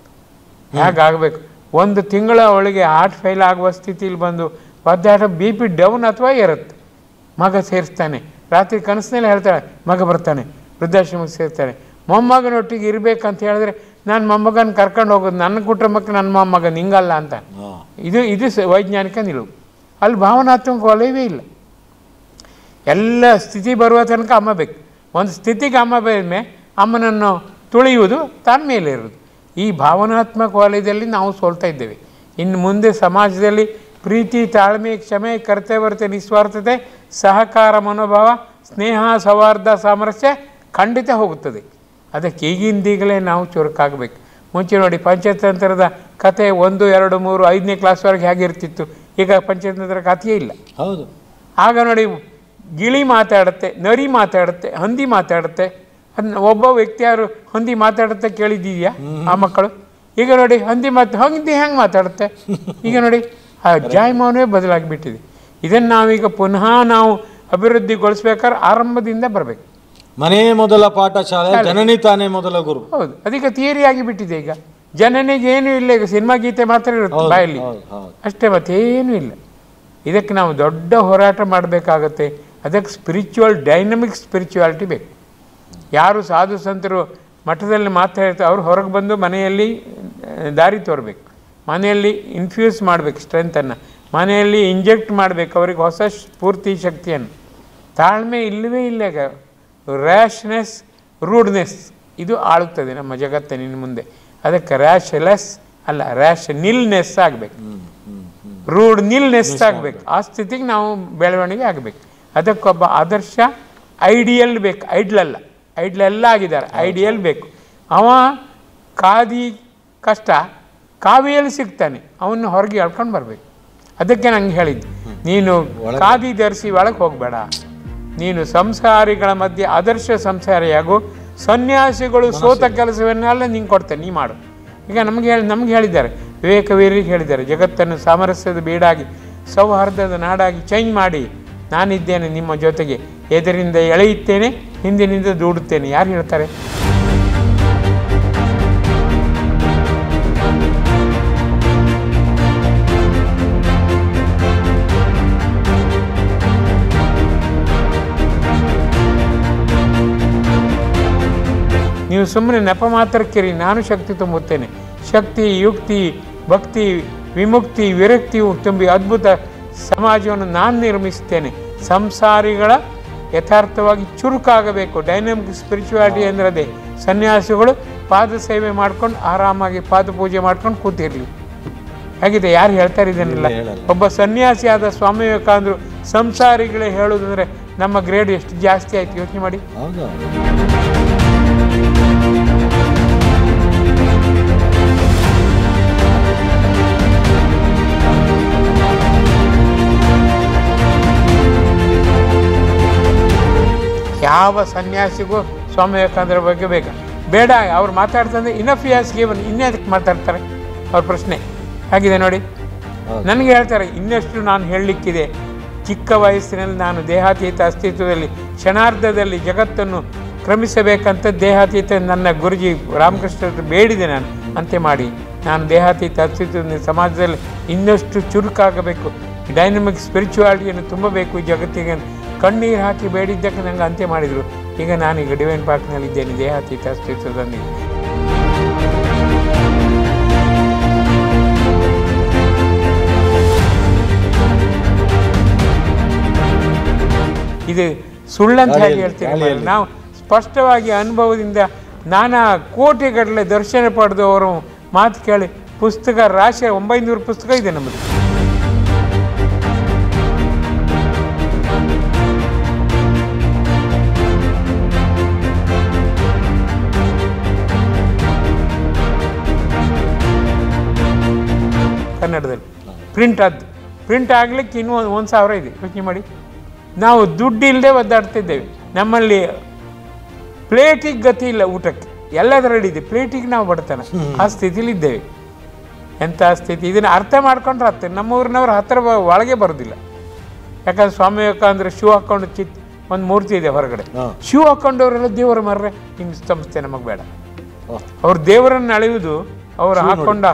ಹೇಗಾಗಬೇಕು? 1 ತಿಂಗಳ ಅವಳಿಗೆ ಹಾರ್ಟ್ ಫೇಲ್ ಆಗುವ ಸ್ಥಿತಿಲಿ ಬಂದು ಒದ್ದಾಟ, ಬಿ ಪಿ ಡೌನ್ ಅಥವಾ ಇರುತ್ತೆ. ಮಗ ಸೇರಿಸ್ತಾನೆ, ರಾತ್ರಿ ಕನಸಿನಲ್ಲಿ ಹೇಳ್ತಾಳೆ ಮಗ ಬರ್ತಾನೆ, ವೃದ್ಧಾಶ್ರಮಕ್ಕೆ ಸೇರ್ತಾನೆ. ಮೊಮ್ಮಗನೊಟ್ಟಿಗೆ ಇರಬೇಕಂತ ಹೇಳಿದ್ರೆ ನಾನು ಮೊಮ್ಮಗನ ಕರ್ಕೊಂಡು ಹೋಗೋದು, ನನ್ನ ಕುಟುಂಬಕ್ಕೆ ನನ್ನ ಮೊಮ್ಮಗ ನಿಂಗಲ್ಲ ಅಂತ. ಇದು ವೈಜ್ಞಾನಿಕ ನಿಲುವು. ಅಲ್ಲಿ ಭಾವನಾತ್ಮಕ ವಲಯವೇ ಇಲ್ಲ. ಎಲ್ಲ ಸ್ಥಿತಿ ಬರುವ ತನಕ ಅಮ್ಮ ಬೇಕು. ಒಂದು ಸ್ಥಿತಿಗೆ ಅಮ್ಮ ಬೇದ್ಮೇ ಅಮ್ಮನನ್ನು ತುಳಿಯುವುದು ತನ್ನ ಮೇಲೆ ಇರೋದು. ಈ ಭಾವನಾತ್ಮಕ ವಲಯದಲ್ಲಿ ನಾವು ಸೋಲ್ತಾ ಇದ್ದೇವೆ. ಇನ್ನು ಮುಂದೆ ಸಮಾಜದಲ್ಲಿ ಪ್ರೀತಿ, ತಾಳ್ಮೆ, ಕ್ಷಮೆ, ಕರ್ತವ್ಯತೆ, ನಿಸ್ವಾರ್ಥತೆ, ಸಹಕಾರ ಮನೋಭಾವ, ಸ್ನೇಹ, ಸೌಹಾರ್ದ, ಸಾಮರಸ್ಯ ಖಂಡಿತ ಹೋಗುತ್ತದೆ. ಅದಕ್ಕೆ ಈಗಿಂದೀಗಲೇ ನಾವು ಚುರುಕಾಗಬೇಕು. ಮುಂಚೆ ನೋಡಿ, ಪಂಚತಂತ್ರದ ಕತೆ 1, 2, 3, 5ನೇ ಕ್ಲಾಸ್ವರೆಗೆ ಹೇಗಿರ್ತಿತ್ತು. ಈಗ ಪಂಚತಂತ್ರ ಕಥೆಯೇ ಇಲ್ಲ. ಹೌದು. ಆಗ ನೋಡಿ, ಗಿಳಿ ಮಾತಾಡುತ್ತೆ, ನರಿ ಮಾತಾಡುತ್ತೆ, ಹಂದಿ ಮಾತಾಡುತ್ತೆ. ಅದನ್ನ ಒಬ್ಬ ವ್ಯಕ್ತಿ ಯಾರು ಹಂದಿ ಮಾತಾಡುತ್ತೆ ಕೇಳಿದ್ದೀಯಾ ಆ ಮಕ್ಕಳು? ಈಗ ನೋಡಿ, ಹಂದಿ ಹೆಂಗೆ ಮಾತಾಡುತ್ತೆ? ಈಗ ನೋಡಿ, ಆ ಜಾಯಮಾನವೇ ಬದಲಾಗಿಬಿಟ್ಟಿದೆ. ಇದನ್ನು ನಾವೀಗ ಪುನಃ ನಾವು ಅಭಿವೃದ್ಧಿಗೊಳಿಸ್ಬೇಕಾದ್ರೆ ಆರಂಭದಿಂದ ಬರಬೇಕು. ಮನೆ ಮೊದಲ ಪಾಠಶಾಲೆ, ಜನನಿ ತಾನೇ ಮೊದಲ ಗುರು. ಹೌದು, ಅದಕ್ಕೆ ಥಿಯರಿ ಆಗಿಬಿಟ್ಟಿದೆ. ಈಗ ಜನನಿಗೆ ಏನೂ ಇಲ್ಲ, ಈಗ ಸಿನಿಮಾ ಗೀತೆ ಮಾತ್ರ ಇರುತ್ತೆ ಬಾಯಲ್ಲಿ ಅಷ್ಟೇ, ಮತ್ತೇನೂ ಇಲ್ಲ. ಇದಕ್ಕೆ ನಾವು ದೊಡ್ಡ ಹೋರಾಟ ಮಾಡಬೇಕಾಗತ್ತೆ. ಅದಕ್ಕೆ ಸ್ಪಿರಿಚುವಲ್, ಡೈನಮಿಕ್ ಸ್ಪಿರಿಚುವಾಲಿಟಿ ಬೇಕು. ಯಾರು ಸಾಧು ಸಂತರು ಮಠದಲ್ಲಿ ಮಾತಾಡ್ತಾರೆ ಅವ್ರು ಹೊರಗೆ ಬಂದು ಮನೆಯಲ್ಲಿ ದಾರಿ ತೋರಬೇಕು, ಮನೆಯಲ್ಲಿ ಇನ್ಫ್ಯೂಸ್ ಮಾಡಬೇಕು ಸ್ಟ್ರೆಂತನ್ನು, ಮನೆಯಲ್ಲಿ ಇಂಜೆಕ್ಟ್ ಮಾಡಬೇಕು ಅವರಿಗೆ ಹೊಸ ಸ್ಫೂರ್ತಿ ಶಕ್ತಿಯನ್ನು. ತಾಳ್ಮೆ ಇಲ್ಲವೇ ಇಲ್ಲ. ರ್ಯಾಶ್ನೆಸ್, ರೂಡ್ನೆಸ್ ಇದು ಆಳುತ್ತದೆ ನಮ್ಮ ಜಗತ್ತಿನ ಮುಂದೆ. ಅದಕ್ಕೆ ರ್ಯಾಶ್ಲೆಸ್ ಅಲ್ಲ, ರ್ಯಾಶ್ನಿಲ್ನೆಸ್ ಆಗಬೇಕು, ರೂಡ್ ನಿಲ್ನೆಸ್ ಆಗಬೇಕು. ಆ ಸ್ಥಿತಿಗೆ ನಾವು ಬೆಳವಣಿಗೆ ಆಗಬೇಕು. ಅದಕ್ಕೊಬ್ಬ ಆದರ್ಶ ಐಡಿಯಲ್ ಬೇಕು, ಐಡ್ಲಲ್ಲ. ಐಡ್ಲೆಲ್ಲ ಆಗಿದ್ದಾರೆ, ಐಡಿಯಲ್ ಬೇಕು. ಅವ ಕಾದಿ ಕಷ್ಟ ಕಾವಿಯಲ್ಲಿ ಸಿಗ್ತಾನೆ, ಅವನ್ನ ಹೊರಗೆ ಎಳ್ಕೊಂಡು ಬರಬೇಕು. ಅದಕ್ಕೆ ನಂಗೆ ಹೇಳಿದ್ದು, ನೀನು ಖಾದಿ ಧರಿಸಿ ಒಳಗೆ ಹೋಗಬೇಡ, ನೀನು ಸಂಸಾರಿಗಳ ಮಧ್ಯೆ ಆದರ್ಶ ಸಂಸಾರಿಯಾಗು, ಸನ್ಯಾಸಿಗಳು ಸೋತ ಕೆಲಸವನ್ನೆಲ್ಲ ನಿಂಗೆ ಕೊಡ್ತೇನೆ, ನೀ ಮಾಡು. ಈಗ ನಮ್ಗೆ ಹೇಳಿದ್ದಾರೆ, ವಿವೇಕವೀರಿಗೆ ಹೇಳಿದ್ದಾರೆ, ಜಗತ್ತನ್ನು ಸಾಮರಸ್ಯದ ಬೀಡಾಗಿ ಸೌಹಾರ್ದದ ನಾಡಾಗಿ ಚೇಂಜ್ ಮಾಡಿ, ನಾನಿದ್ದೇನೆ ನಿಮ್ಮ ಜೊತೆಗೆ, ಎದರಿಂದ ಎಳೆಯುತ್ತೇನೆ, ಹಿಂದಿನಿಂದ ದೂಡುತ್ತೇನೆ. ಯಾರು ಹೇಳ್ತಾರೆ? ನೀವು ಸುಮ್ಮನೆ ನೆಪ ಮಾತ್ರಕ್ಕಿರಿ, ನಾನು ಶಕ್ತಿ ತುಂಬುತ್ತೇನೆ. ಶಕ್ತಿ, ಯುಕ್ತಿ, ಭಕ್ತಿ, ವಿಮುಕ್ತಿ, ವಿರಕ್ತಿಯು ತುಂಬಿ ಅದ್ಭುತ ಸಮಾಜವನ್ನು ನಾನು ನಿರ್ಮಿಸುತ್ತೇನೆ. ಸಂಸಾರಿಗಳ ಯಥಾರ್ಥವಾಗಿ ಚುರುಕಾಗಬೇಕು. ಡೈನಮಿಕ್ ಸ್ಪಿರಿಚುವಾಲಿಟಿ ಅಂದರೆ ಸನ್ಯಾಸಿಗಳು ಪಾದ ಸೇವೆ ಮಾಡ್ಕೊಂಡು ಆರಾಮಾಗಿ ಪಾದ ಪೂಜೆ ಮಾಡ್ಕೊಂಡು ಕೂತಿರಲಿ. ಹೇಗಿದೆ? ಯಾರು ಹೇಳ್ತಾರೆ ಇದನ್ನೆಲ್ಲ? ಒಬ್ಬ ಸನ್ಯಾಸಿ ಆದ ಸ್ವಾಮಿ ವಿವೇಕಾನಂದರು ಸಂಸಾರಿಗಳೇ ಹೇಳೋದಂದರೆ ನಮ್ಮ ಗ್ರೇಡ್ ಎಷ್ಟು ಜಾಸ್ತಿ ಆಯ್ತು ಯೋಚನೆ ಮಾಡಿ. ಯಾವ ಸನ್ಯಾಸಿಗೂ ಸ್ವಾಮಿ ವಿವೇಕಾನಂದರ ಬಗ್ಗೆ ಬೇಡ. ಅವ್ರು ಮಾತಾಡ್ತಂದ್ರೆ ಇನಫ್ ಯಾಸ್ ಗಿವನ್, ಇನ್ನೇದಕ್ಕೆ ಮಾತಾಡ್ತಾರೆ? ಅವ್ರ ಪ್ರಶ್ನೆ ಹೇಗಿದೆ ನೋಡಿ. ನನಗೆ ಹೇಳ್ತಾರೆ ಇನ್ನಷ್ಟು ನಾನು ಹೇಳಲಿಕ್ಕಿದೆ. ಚಿಕ್ಕ ವಯಸ್ಸಿನಲ್ಲಿ ನಾನು ದೇಹಾತೀತ ಅಸ್ತಿತ್ವದಲ್ಲಿ ಕ್ಷಣಾರ್ಧದಲ್ಲಿ ಜಗತ್ತನ್ನು ಕ್ರಮಿಸಬೇಕಂತ ದೇಹಾತೀತ ನನ್ನ ಗುರುಜಿ ರಾಮಕೃಷ್ಣ ಬೇಡಿದೆ. ನಾನು ಅಂತೆ ಮಾಡಿ ನಾನು ದೇಹಾತೀತ ಅಸ್ತಿತ್ವದಲ್ಲಿ ಸಮಾಜದಲ್ಲಿ ಇನ್ನಷ್ಟು ಚುರುಕಾಗಬೇಕು, ಡೈನಮಿಕ್ ಸ್ಪಿರಿಚುವಾಲಿಟಿಯನ್ನು ತುಂಬಬೇಕು ಈ ಜಗತ್ತಿಗೆ. ಕಣ್ಣೀರು ಹಾಕಿ ಬೇಡಿದ್ದಕ್ಕೆ ನಂಗೆ ಅಂತ್ಯ ಮಾಡಿದರು. ಈಗ ನಾನೀಗ ಡಿವೈನ್ ಪಾರ್ಕ್ನಲ್ಲಿದ್ದೇನೆ, ದೇಹಾತೀತ ಅಸ್ತಿತ್ವದೊಂದಿಗೆ. ಇದು ಸುಳ್ಳಂತ ಹೇಗೆ ಹೇಳ್ತೀವಿ? ನಾವು ಸ್ಪಷ್ಟವಾಗಿ ಅನುಭವದಿಂದ ನಾನಾ ಕೋಟಿಗಟ್ಟಲೆ ದರ್ಶನ ಪಡೆದವರು ಮಾತು ಕೇಳಿ ಪುಸ್ತಕ ರಾಶಿ 900 ಪುಸ್ತಕ ಇದೆ ನಮ್ಮದು. ಕನ್ನಡದಲ್ಲಿ ಪ್ರಿಂಟ್ ಆಗಲಿಕ್ಕೆ ಇನ್ನೂ 1000 ಇದೆ. ಯೋಚನೆ ಮಾಡಿ, ನಾವು ದುಡ್ಡು ಇಲ್ಲದೆ ಒದ್ದಾಡ್ತಿದ್ದೇವೆ. ನಮ್ಮಲ್ಲಿ ಪ್ಲೇಟಿಗೆ ಗತಿ ಇಲ್ಲ, ಊಟಕ್ಕೆ ಎಲ್ಲದರಲ್ಲಿದೆ, ಪ್ಲೇಟಿಗೆ ನಾವು ಬಡತನ. ಆ ಸ್ಥಿತಿಲಿದ್ದೇವೆ. ಎಂಥ ಸ್ಥಿತಿ. ಇದನ್ನು ಅರ್ಥ ಮಾಡ್ಕೊಂಡ್ರೆ ಹತ್ತಿರ ನಮ್ಮೂರಿನವ್ರು ಹತ್ತಿರ ಒಳಗೆ ಬರೋದಿಲ್ಲ. ಯಾಕಂದ್ರೆ ಸ್ವಾಮಿ ವಿವೇಕಾನಂದರು ಶೂ ಹಾಕ್ಕೊಂಡು ಒಂದು ಮೂರ್ತಿ ಇದೆ ಹೊರಗಡೆ, ಶೂ ಹಾಕ್ಕೊಂಡವರೆಲ್ಲ ದೇವರ ಮರ್ರೆ ನಿಮ್ಮ ಸಂಸ್ಥೆ ನಮಗೆ ಬೇಡ. ಅವ್ರು ದೇವರನ್ನು ಅಳೆಯುವುದು ಅವರು ಹಾಕ್ಕೊಂಡ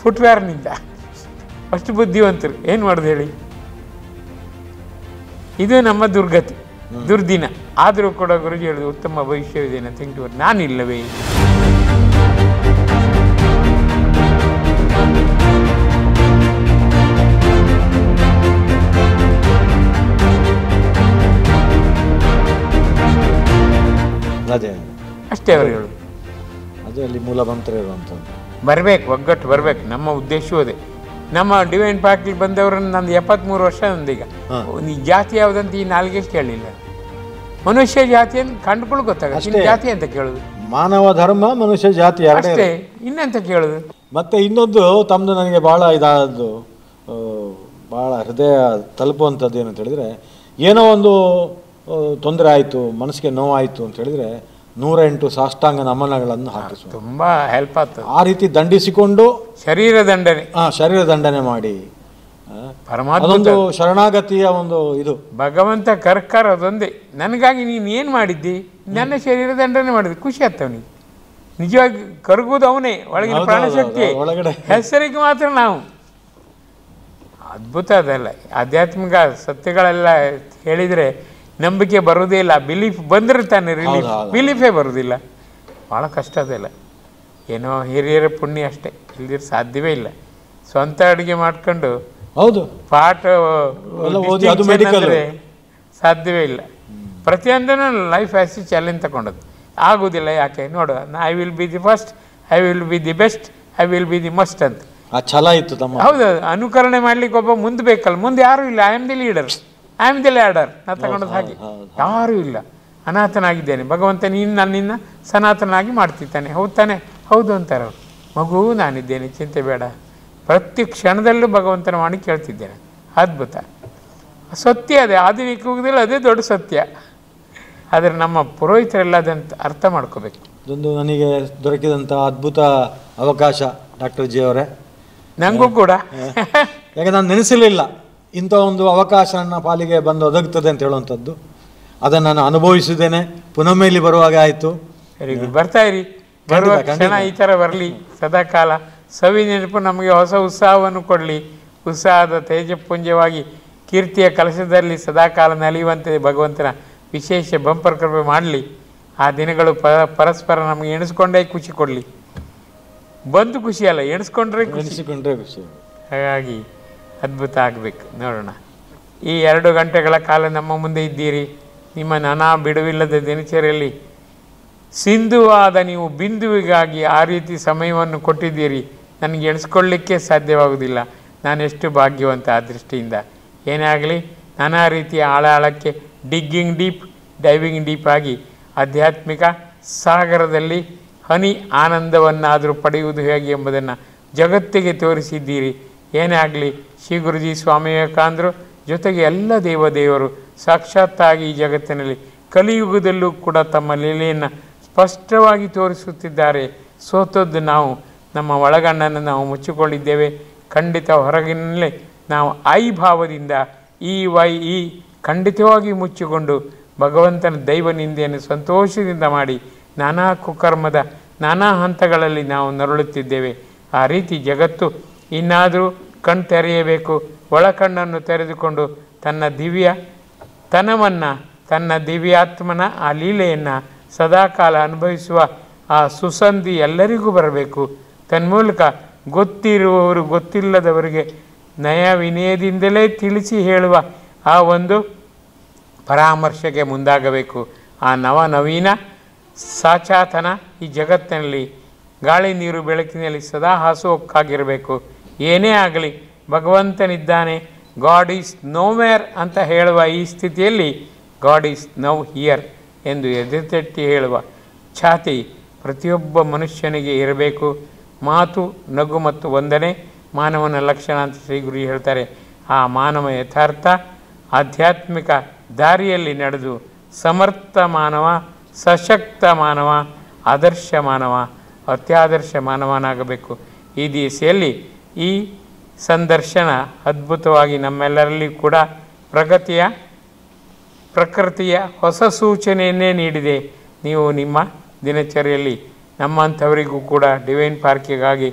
ಫುಟ್ವೇರ್ನಿಂದ. ಅಷ್ಟು ಬುದ್ಧಿವಂತರು. ಏನು ಮಾಡೋದು ಹೇಳಿ? ಇದು ನಮ್ಮ ದುರ್ಗತಿ, ದುರ್ದಿನ. ಆದರೂ ಕೂಡ ಗುರುಜಿ ಹೇಳೋದು ಉತ್ತಮ ಭವಿಷ್ಯವಿದೆ ಅಂತ ತಿಂಟು ನಾನಿಲ್ಲವೇ. ಅದೇ ಅಷ್ಟೇ ಅವರು ಹೇಳೋದು. ಅದೇ ಅಲ್ಲಿ ಮೂಲ ಮಂತ್ರ ಇರುವಂಥದ್ದು. ಬರಬೇಕು, ಒಗ್ಗಟ್ಟು ಬರಬೇಕು. ನಮ್ಮ ಉದ್ದೇಶವೂ ಅದೇ. ನಮ್ಮ ಡಿವೈನ್ ಪಾರ್ಕ್ಲಿ ಬಂದವರನ್ನು ನಂದು 73 ವರ್ಷ ನಂದೀಗ. ಈ ಜಾತಿ ಯಾವುದಂತ ಈ ನಾಲ್ಗೆ ಕೇಳಲಿಲ್ಲ. ಮನುಷ್ಯ ಜಾತಿ ಅಂತ ಕಂಡುಕೊಳ್ಳು ಗೊತ್ತಾಗುತ್ತೆ. ಜಾತಿ ಅಂತ ಕೇಳೋದು ಮಾನವ ಧರ್ಮ, ಮನುಷ್ಯ ಜಾತಿ ಅಷ್ಟೇ, ಇನ್ನೆಂತ ಕೇಳೋದು. ಮತ್ತೆ ಇನ್ನೊಂದು ತಮ್ಮದು ನನಗೆ ಭಾಳ ಇದಾದ್ದು, ಭಾಳ ಹೃದಯ ತಲುಪುವಂಥದ್ದು ಏನು ಅಂತ ಹೇಳಿದರೆ, ಏನೋ ಒಂದು ತೊಂದರೆ ಆಯಿತು, ಮನಸ್ಸಿಗೆ ನೋವಾಯಿತು ಅಂತ ಹೇಳಿದರೆ 108 ಸಾಷ್ಟಾಂಗ ನಮನಗಳನ್ನು ಹಾಕಿಸುವ. ತುಂಬ ಹೆಲ್ಪ್ ಆಗ್ತದೆ. ಆ ರೀತಿ ದಂಡಿಸಿಕೊಂಡು ಶರೀರ ದಂಡನೆ ಮಾಡಿ ಪರಮಾತ್ಮ ಅದೊಂದು ಶರಣಾಗತಿಯ ಒಂದು ಇದು. ಭಗವಂತ ಕರ್ಕರ್ ಅದೊಂದೇ. ನನಗಾಗಿ ನೀನು ಏನು ಮಾಡಿದ್ದಿ? ನನ್ನ ಶರೀರ ದಂಡನೆ ಮಾಡಿದ್ವಿ, ಖುಷಿ ಆಗ್ತವನಿಗೆ. ನಿಜವಾಗಿ ಕರಗುವುದು ಅವನೇ, ಒಳಗಿನ ಪ್ರಾಣಶಕ್ತಿ. ಒಳಗಡೆ ಹೆಸರಿಗೆ ಮಾತ್ರ ನಾವು. ಅದ್ಭುತ ಅದೆಲ್ಲ. ಆಧ್ಯಾತ್ಮಿಕ ಸತ್ಯಗಳೆಲ್ಲ ಹೇಳಿದರೆ ನಂಬಿಕೆ ಬರೋದೇ ಇಲ್ಲ. ಬಿಲೀಫ್ ಬಂದರೆ ತಾನೇ ರಿಲೀಫ್, ಬಿಲೀಫೇ ಬರೋದಿಲ್ಲ. ಭಾಳ ಕಷ್ಟ ಅದೆಲ್ಲ. ಏನೋ ಹಿರಿಯರ ಪುಣ್ಯ ಅಷ್ಟೇ, ಇಲ್ದಿರ ಸಾಧ್ಯವೇ ಇಲ್ಲ. ಸ್ವಂತ ಅಡುಗೆ ಮಾಡ್ಕೊಂಡು ಹೌದು ಪಾಠ ಸಾಧ್ಯವೇ ಇಲ್ಲ. ಪ್ರತಿಯೊಂದನ್ನು ಲೈಫ್ ಆ್ಯಸ್ ಚಾಲೆಂಜ್ ತಗೊಂಡದ್ದು ಆಗೋದಿಲ್ಲ. ಯಾಕೆ ನೋಡು, I will be the first, I will be the best, I will be the must ಅಂತ ಆ ಛಲ ಇತ್ತು ತಮ್ಮ. ಹೌದು, ಅನುಕರಣೆ ಮಾಡ್ಲಿಕ್ಕೆ ಒಬ್ಬ ಮುಂದೆ ಬೇಕಲ್ಲ. ಮುಂದೆ ಯಾರೂ ಇಲ್ಲ. I am the leader, I am the ladder. ನಾ ತಗೊಂಡದ್ದು ಹಾಗೆ. ಯಾರೂ ಇಲ್ಲ. ಅನಾಥನಾಗಿದ್ದೇನೆ, ಭಗವಂತ ನೀನು ನನ್ನಿಂದ ಸನಾತನಾಗಿ ಮಾಡ್ತಿದ್ದಾನೆ. ಹೌದು ತಾನೆ? ಹೌದು ಅಂತಾರೆ ಅವರು. ಮಗು ನಾನಿದ್ದೇನೆ, ಚಿಂತೆ ಬೇಡ. ಪ್ರತಿ ಕ್ಷಣದಲ್ಲೂ ಭಗವಂತನ ವಾಣಿ ಕೇಳ್ತಿದ್ದೇನೆ. ಅದ್ಭುತ ಸತ್ಯ. ಅದೇ ಆಧುನಿಕ ಯುಗದಲ್ಲಿ ಅದೇ ದೊಡ್ಡ ಸತ್ಯ. ಆದರೆ ನಮ್ಮ ಪುರೋಹಿತರೆಲ್ಲ ಅದಂತ ಅರ್ಥ ಮಾಡ್ಕೋಬೇಕು. ಇದೊಂದು ನನಗೆ ದೊರಕಿದಂಥ ಅದ್ಭುತ ಅವಕಾಶ ಡಾಕ್ಟರ್ ಜಿ ಅವರೇ. ನನಗೂ ಕೂಡ. ಯಾಕೆ ನಾನು ನೆನೆಸಲಿಲ್ಲ ಇಂಥ ಒಂದು ಅವಕಾಶ ನನ್ನ ಪಾಲಿಗೆ ಬಂದು ಒದಗುತ್ತದೆ ಅಂತ ಹೇಳುವಂಥದ್ದು. ಅದನ್ನು ನಾನು ಅನುಭವಿಸಿದ್ದೇನೆ. ಪುನಃ ಇಲ್ಲಿ ಬರುವಾಗ ಆಯಿತು. Very good. ಬರ್ತಾ ಇರಿ. ಬರುವ ಕ್ಷಣ ಈ ಥರ ಬರಲಿ ಸದಾಕಾಲ. ಸವಿ ನೆನಪು ನಮಗೆ ಹೊಸ ಉತ್ಸಾಹವನ್ನು ಕೊಡಲಿ. ಉತ್ಸಾಹದ ತೇಜಪುಂಜವಾಗಿ ಕೀರ್ತಿಯ ಕಲಶದಲ್ಲಿ ಸದಾಕಾಲ ನಲಿಯುವಂತೆ ಭಗವಂತನ ವಿಶೇಷ ಬಂಪರ್ ಕೃಪೆ ಮಾಡಲಿ. ಆ ದಿನಗಳು ಪರಸ್ಪರ ನಮಗೆ ಎಣಿಸ್ಕೊಂಡೇ ಖುಷಿ ಕೊಡಲಿ. ಬಂದು ಖುಷಿ ಅಲ್ಲ, ಎಣಿಸ್ಕೊಂಡ್ರೆ ಖುಷಿ. ಹಾಗಾಗಿ ಅದ್ಭುತ ಆಗಬೇಕು. ನೋಡೋಣ. ಈ 2 ಗಂಟೆಗಳ ಕಾಲ ನಮ್ಮ ಮುಂದೆ ಇದ್ದೀರಿ. ನಿಮ್ಮ ನಾನಾ ಬಿಡುವಿಲ್ಲದ ದಿನಚರಿಯಲ್ಲಿ ಸಿಂಧುವಾದ ನೀವು ಬಿಂದುವಿಗಾಗಿ ಆ ರೀತಿ ಸಮಯವನ್ನು ಕೊಟ್ಟಿದ್ದೀರಿ. ನನಗೆ ಎಣಿಸ್ಕೊಳ್ಳಿಕ್ಕೆ ಸಾಧ್ಯವಾಗುವುದಿಲ್ಲ. ನಾನೆಷ್ಟು ಭಾಗ್ಯವಂತ ಆ ದೃಷ್ಟಿಯಿಂದ. ಏನೇ ಆಗಲಿ, ನಾನಾ ರೀತಿಯ ಆಳಕ್ಕೆ ಡಿಗ್ಗಿಂಗ್ ಡೀಪ್, ಡೈವಿಂಗ್ ಡೀಪ್ ಆಗಿ ಆಧ್ಯಾತ್ಮಿಕ ಸಾಗರದಲ್ಲಿ ಹನಿ ಆನಂದವನ್ನಾದರೂ ಪಡೆಯುವುದು ಹೇಗೆ ಎಂಬುದನ್ನು ಜಗತ್ತಿಗೆ ತೋರಿಸಿದ್ದೀರಿ. ಏನೇ ಆಗಲಿ, ಶ್ರೀ ಗುರುಜಿ ಸ್ವಾಮಿ ವಿವೇಕಾನಂದರು ಜೊತೆಗೆ ಎಲ್ಲ ದೇವದೇವರು ಸಾಕ್ಷಾತ್ತಾಗಿ ಈ ಜಗತ್ತಿನಲ್ಲಿ ಕಲಿಯುಗದಲ್ಲೂ ಕೂಡ ತಮ್ಮ ಲೀಲೆಯನ್ನು ಸ್ಪಷ್ಟವಾಗಿ ತೋರಿಸುತ್ತಿದ್ದಾರೆ. ಸೋತದ್ದು ನಾವು, ನಮ್ಮ ಒಳಗಣ್ಣನ್ನು ನಾವು ಮುಚ್ಚಿಕೊಂಡಿದ್ದೇವೆ. ಖಂಡಿತ ಹೊರಗಿನಲ್ಲೇ ನಾವು ಐ ಭಾವದಿಂದ ಈ ಖಂಡಿತವಾಗಿ ಮುಚ್ಚಿಕೊಂಡು ಭಗವಂತನ ದೈವ ನಿಂದೆಯನ್ನು ಸಂತೋಷದಿಂದ ಮಾಡಿ ನಾನಾ ಕುಕರ್ಮದ ನಾನಾ ಹಂತಗಳಲ್ಲಿ ನಾವು ನರಳುತ್ತಿದ್ದೇವೆ. ಆ ರೀತಿ ಜಗತ್ತು ಇನ್ನಾದರೂ ಕಣ್ಣು ತೆರೆಯಬೇಕು. ಒಳಕಣ್ಣನ್ನು ತೆರೆದುಕೊಂಡು ತನ್ನ ದಿವ್ಯತನವನ್ನು, ತನ್ನ ದಿವ್ಯಾತ್ಮನ ಆ ಲೀಲೆಯನ್ನು ಸದಾಕಾಲ ಅನುಭವಿಸುವ ಆ ಸುಸಂಧಿ ಎಲ್ಲರಿಗೂ ಬರಬೇಕು. ತನ್ಮೂಲಕ ಗೊತ್ತಿರುವವರು ಗೊತ್ತಿಲ್ಲದವರಿಗೆ ನಯ ವಿನಯದಿಂದಲೇ ತಿಳಿಸಿ ಹೇಳುವ ಆ ಒಂದು ಪರಾಮರ್ಶೆಗೆ ಮುಂದಾಗಬೇಕು. ಆ ನವೀನ ಸಾಚಾತನ ಈ ಜಗತ್ತಿನಲ್ಲಿ ಗಾಳಿ ನೀರು ಬೆಳಕಿನಲ್ಲಿ ಸದಾ ಹಾಸುಹೊಕ್ಕಾಗಿರಬೇಕು. ಏನೇ ಆಗಲಿ ಭಗವಂತನಿದ್ದಾನೆ, ಗಾಡ್ ಈಸ್ ನೋವೇರ್ ಅಂತ ಹೇಳುವ ಈ ಸ್ಥಿತಿಯಲ್ಲಿ ಗಾಡ್ ಈಸ್ ನೌ ಹಿಯರ್ ಎಂದು ಎದೆತಟ್ಟಿ ಹೇಳುವ ಛಾತಿ ಪ್ರತಿಯೊಬ್ಬ ಮನುಷ್ಯನಿಗೆ ಇರಬೇಕು. ಮಾತು, ನಗು ಮತ್ತು ವಂದನೆ ಮಾನವನ ಲಕ್ಷಣ ಅಂತ ಶ್ರೀ ಗುರು ಹೇಳ್ತಾರೆ. ಆ ಮಾನವ ಯಥಾರ್ಥ ಆಧ್ಯಾತ್ಮಿಕ ದಾರಿಯಲ್ಲಿ ನಡೆದು ಸಮರ್ಥ ಮಾನವ, ಸಶಕ್ತ ಮಾನವ, ಆದರ್ಶ ಮಾನವ, ಅತ್ಯಾದರ್ಶ ಮಾನವನಾಗಬೇಕು. ಈ ದಿಸೆಯಲ್ಲಿ ಈ ಸಂದರ್ಶನ ಅದ್ಭುತವಾಗಿ ನಮ್ಮೆಲ್ಲರಲ್ಲಿ ಕೂಡ ಪ್ರಕೃತಿಯ ಹೊಸ ಸೂಚನೆಯನ್ನೇ ನೀಡಿದೆ. ನೀವು ನಿಮ್ಮ ದಿನಚರಿಯಲ್ಲಿ ನಮ್ಮಂಥವರಿಗೂ ಕೂಡ ಡಿವೈನ್ ಪಾರ್ಕಿಗಾಗಿ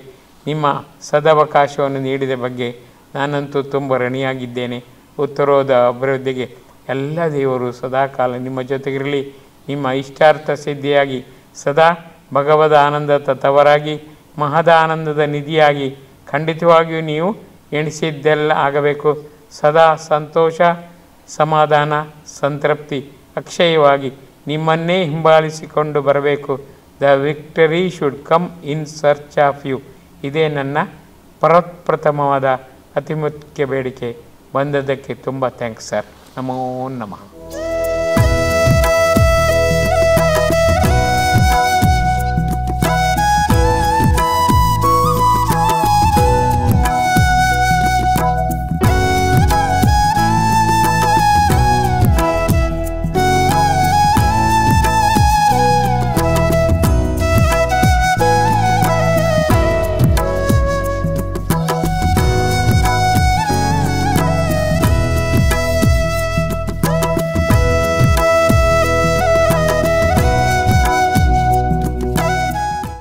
ನಿಮ್ಮ ಸದವಕಾಶವನ್ನು ನೀಡಿದ ಬಗ್ಗೆ ನಾನಂತೂ ತುಂಬ ಋಣಿಯಾಗಿದ್ದೇನೆ. ಉತ್ತರೋದ ಅಭಿವೃದ್ಧಿಗೆ ಎಲ್ಲ ದೇವರು ಸದಾಕಾಲ ನಿಮ್ಮ ಜೊತೆಗಿರಲಿ. ನಿಮ್ಮ ಇಷ್ಟಾರ್ಥ ಸಿದ್ಧಿಯಾಗಿ ಸದಾ ಭಗವದ ಆನಂದದ ತವರಾಗಿ ಮಹದ ಆನಂದದ ನಿಧಿಯಾಗಿ ಖಂಡಿತವಾಗಿಯೂ ನೀವು ಎಣಿಸಿದ್ದೆಲ್ಲ ಆಗಬೇಕು. ಸದಾ ಸಂತೋಷ, ಸಮಾಧಾನ, ಸಂತೃಪ್ತಿ ಅಕ್ಷಯವಾಗಿ ನಿಮ್ಮನ್ನೇ ಹಿಂಬಾಲಿಸಿಕೊಂಡು ಬರಬೇಕು. The victory should come in search of you. ಇದೇ ನನ್ನ ಪ್ರಥಮವಾದ ಅತಿ ಮುಖ್ಯ ಬೇಡಿಕೆ. ಬಂದದ್ದಕ್ಕೆ ತುಂಬ ಥ್ಯಾಂಕ್ಸ್ ಸರ್. ನಮೋ ನಮಃ.